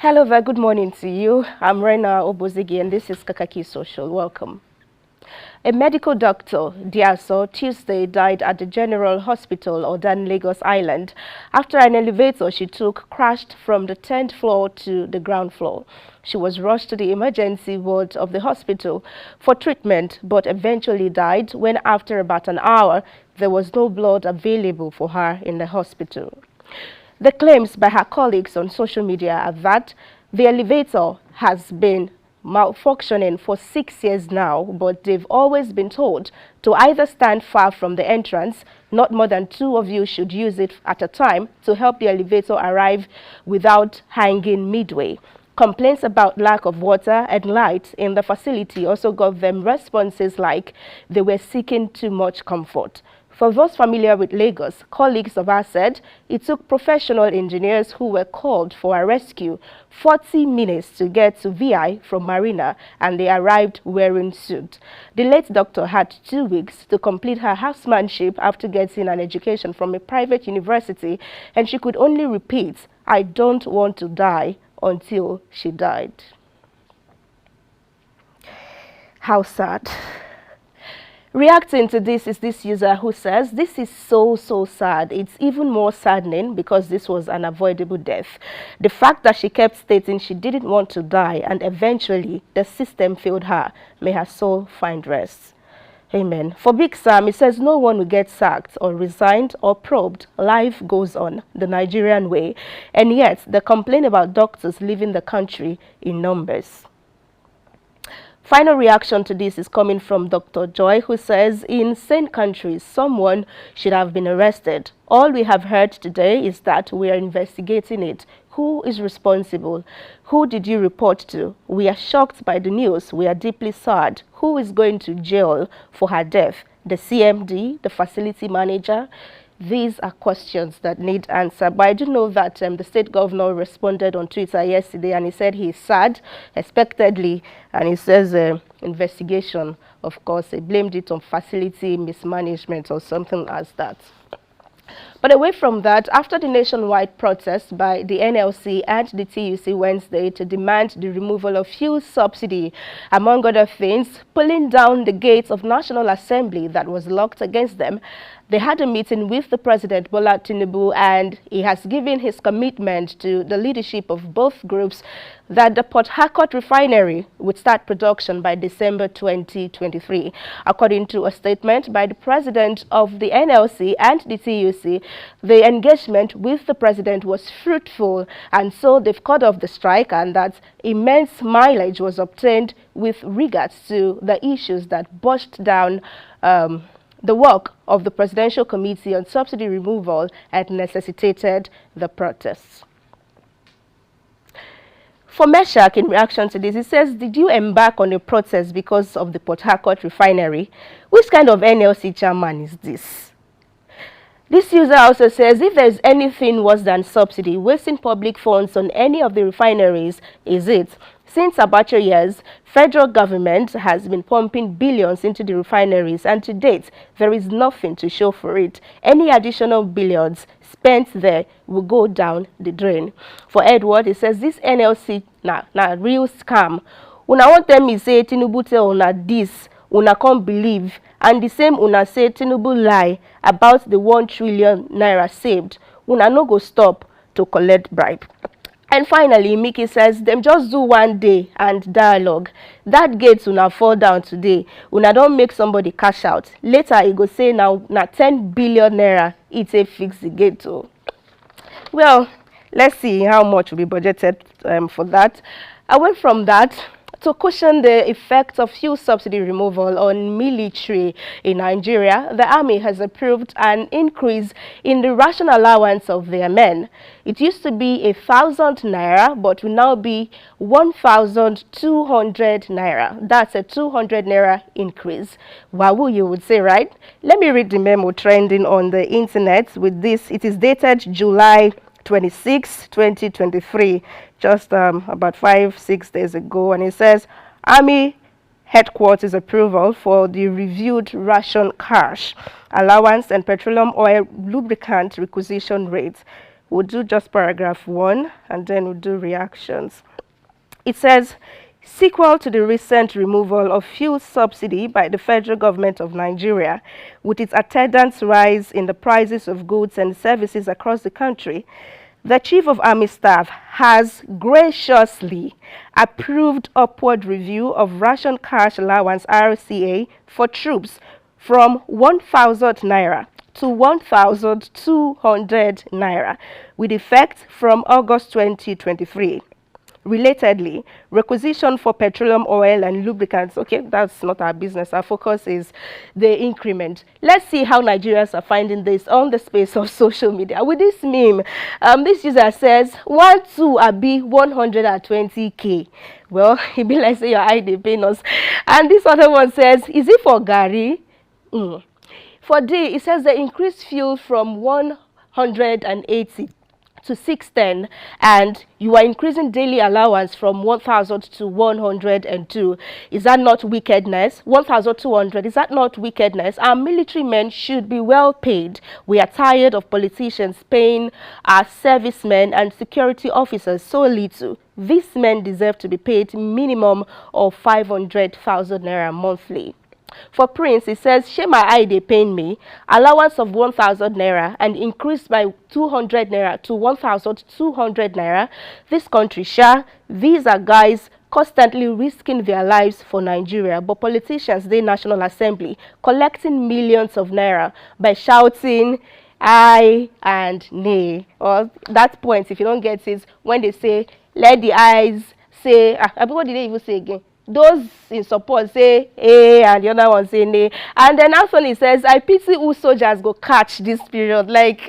Hello there, good morning to you. I'm Onoshorena Obozeghie and this is Kakaaki Social. Welcome. A medical doctor, Diaso, Tuesday died at the General Hospital, Odan, Lagos Island, after an elevator she took crashed from the 10th floor to the ground floor. She was rushed to the emergency ward of the hospital for treatment, but eventually died when, after about an hour, there was no blood available for her in the hospital. The claims by her colleagues on social media are that the elevator has been malfunctioning for 6 years now, but they've always been told to either stand far from the entrance, not more than 2 of you should use it at a time, to help the elevator arrive without hanging midway. Complaints about lack of water and light in the facility also got them responses like they were seeking too much comfort. For those familiar with Lagos, colleagues of ours said it took professional engineers who were called for a rescue 40 minutes to get to VI from Marina, and they arrived wearing suits. The late doctor had 2 weeks to complete her housemanship after getting an education from a private university, and she could only repeat, "I don't want to die," until she died. How sad. Reacting to this is this user who says, "This is so sad. It's even more saddening because this was an avoidable death. The fact that she kept stating she didn't want to die and eventually the system failed her. May her soul find rest." Amen. For Big Sam, it says no one will get sacked or resigned or probed. Life goes on the Nigerian way. And yet, they complain about doctors leaving the country in numbers. Final reaction to this is coming from Dr. Joy, who says, "In sane countries, someone should have been arrested. All we have heard today is that we are investigating it. Who is responsible? Who did you report to? We are shocked by the news. We are deeply sad. Who is going to jail for her death? The CMD, the facility manager?" These are questions that need answer. But I do know that the state governor responded on Twitter yesterday, and he said he's sad, expectedly, and he says investigation, of course. He blamed it on facility mismanagement or something as that. But away from that, after the nationwide protest by the NLC and the TUC Wednesday to demand the removal of fuel subsidy, among other things, pulling down the gates of National Assembly that was locked against them, they had a meeting with the President, Bola Tinubu, and he has given his commitment to the leadership of both groups that the Port Harcourt refinery would start production by December 2023. According to a statement by the President of the NLC and the TUC, the engagement with the President was fruitful, and so they've cut off the strike, and that immense mileage was obtained with regards to the issues that pushed down the work of the Presidential Committee on Subsidy Removal and necessitated the protests. For Meshach, in reaction to this, he says, "Did you embark on a protest because of the Port Harcourt refinery? Which kind of NLC chairman is this?" This user also says, "If there's anything worse than subsidy, wasting public funds on any of the refineries is it. Since Abacha years, federal government has been pumping billions into the refineries, and to date, there is nothing to show for it. Any additional billions spent there will go down the drain." For Edward, he says, "This NLC na real scam. Una want tell me say Tinubu tell una this, una can't believe, and the same una say Tinubu lie about the 1 trillion naira saved. Una no go stop to collect bribe." And finally, Mickey says, "Them just do one day and dialogue. That gate una fall down today. Una don't make somebody cash out. Later, he go say now 10 billion naira, it's a fix the gate too." Well, let's see how much will be budgeted for that. Away from that, to cushion the effects of fuel subsidy removal on military in Nigeria, the army has approved an increase in the ration allowance of their men. It used to be 1,000 naira, but will now be 1,200 naira. That's a 200 naira increase. Wow, you would say, right? Let me read the memo trending on the internet with this. It is dated July 26, 2023, just about 5-6 days ago, and it says, "Army Headquarters approval for the reviewed ration cash allowance and petroleum oil lubricant requisition rates. We'll do just paragraph 1 and then we'll do reactions. It says, sequel to the recent removal of fuel subsidy by the federal government of Nigeria, with its attendant rise in the prices of goods and services across the country, the Chief of Army Staff has graciously approved upward review of ration cash allowance RCA for troops from 1,000 Naira to 1,200 Naira, with effect from August 2023. Relatedly, requisition for petroleum oil and lubricants, okay, that's not our business. Our focus is the increment. Let's see how Nigerians are finding this on the space of social media. With this meme, this user says, 1,2 abi 120K. Well, he be like, say your eye dey pain us. And this other one says, is it for Gary? For D, it says the increased fuel from 180 to 610, and you are increasing daily allowance from 1,000 to 102. Is that not wickedness? 1,200, is that not wickedness? Our military men should be well paid. We are tired of politicians paying our servicemen and security officers so little. These men deserve to be paid minimum of 500,000 Naira monthly. For Prince, it says, shey my eye dey pain me, allowance of 1,000 Naira and increased by 200 Naira to 1,200 Naira. This country, these are guys constantly risking their lives for Nigeria, but politicians, the National Assembly, collecting millions of Naira by shouting aye and nay. Or that point, if you don't get it, when they say, let the eyes say, what did they even say again? Those in support say eh, and the other one say nay. And then Anthony says, I pity who soldiers go catch this period. Like,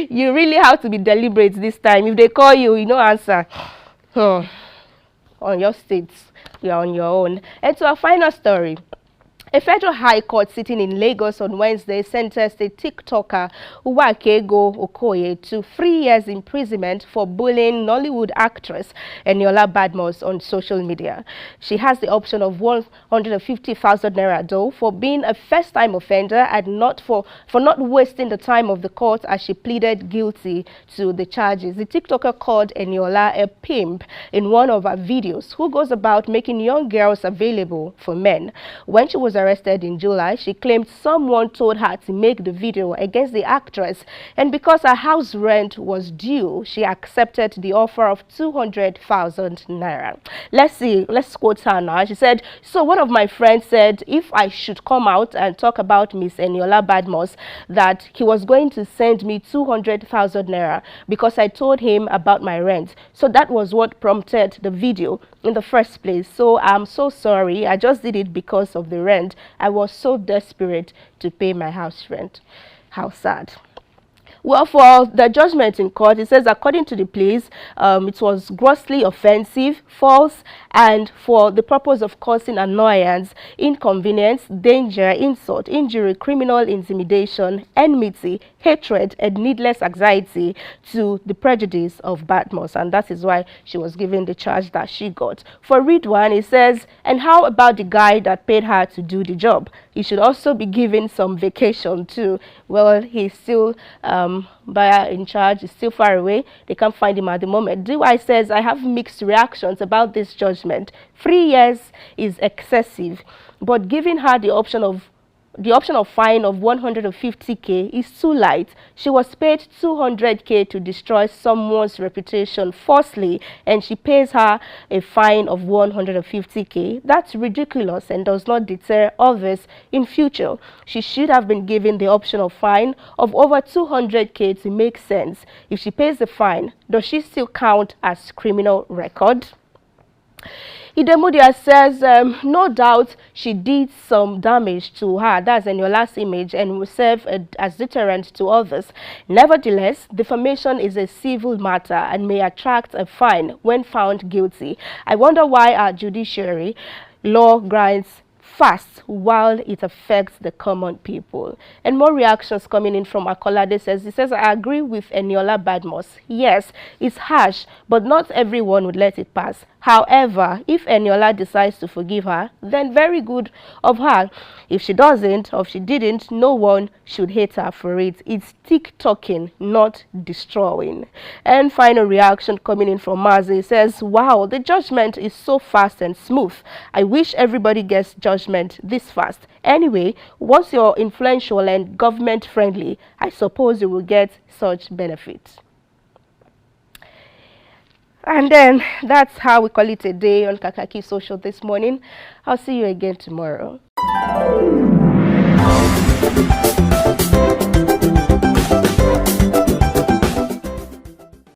you really have to be deliberate this time. If they call you, you know answer. On your states, you're on your own. And to our final story. A federal high court sitting in Lagos on Wednesday sentenced a TikToker, Uwakego Okoye, to 3 years imprisonment for bullying Nollywood actress Eniola Badmus on social media. She has the option of 150,000 Naira though for being a first-time offender and for not wasting the time of the court, as she pleaded guilty to the charges. The TikToker called Eniola a pimp in one of her videos, who goes about making young girls available for men. When she was arrested in July, she claimed someone told her to make the video against the actress, and because her house rent was due, she accepted the offer of 200,000 Naira. Let's quote her now. She said, so one of my friends said if I should come out and talk about Miss Eniola Badmus, that he was going to send me 200,000 Naira because I told him about my rent. So that was what prompted the video in the first place. So I'm so sorry. I just did it because of the rent. I was so desperate to pay my house rent. How sad. Well, for the judgment in court, it says, according to the pleas, it was grossly offensive, false, and for the purpose of causing annoyance, inconvenience, danger, insult, injury, criminal intimidation, enmity, hatred, and needless anxiety to the prejudice of Badmus. And that is why she was given the charge that she got. For Ridwan, it says, and how about the guy that paid her to do the job? He should also be given some vacation too. Well, he's still in charge, is still far away. They can't find him at the moment. DY says, I have mixed reactions about this judgment. 3 years is excessive, but giving her the option of fine of 150K is too light. She was paid 200K to destroy someone's reputation falsely, and she pays her a fine of 150K. That's ridiculous and does not deter others in future. She should have been given the option of fine of over 200K to make sense. If she pays the fine, does she still count as criminal record? Idemudia says, no doubt she did some damage to her, that's Eniola's image, and will serve as deterrent to others. Nevertheless, defamation is a civil matter and may attract a fine when found guilty. I wonder why our judiciary law grants fast while it affects the common people. And more reactions coming in from Akolade says, he says, I agree with Eniola Badmus. Yes, it's harsh, but not everyone would let it pass. However, if Eniola decides to forgive her, then very good of her. If she doesn't, or if she didn't, no one should hate her for it. It's tick-tocking, not destroying. And final reaction coming in from Mazi says, wow, the judgment is so fast and smooth. I wish everybody gets judgment this fast. Anyway, once you're influential and government friendly, I suppose you will get such benefits. And then that's how we call it a day on Kakaaki Social this morning. I'll see you again tomorrow.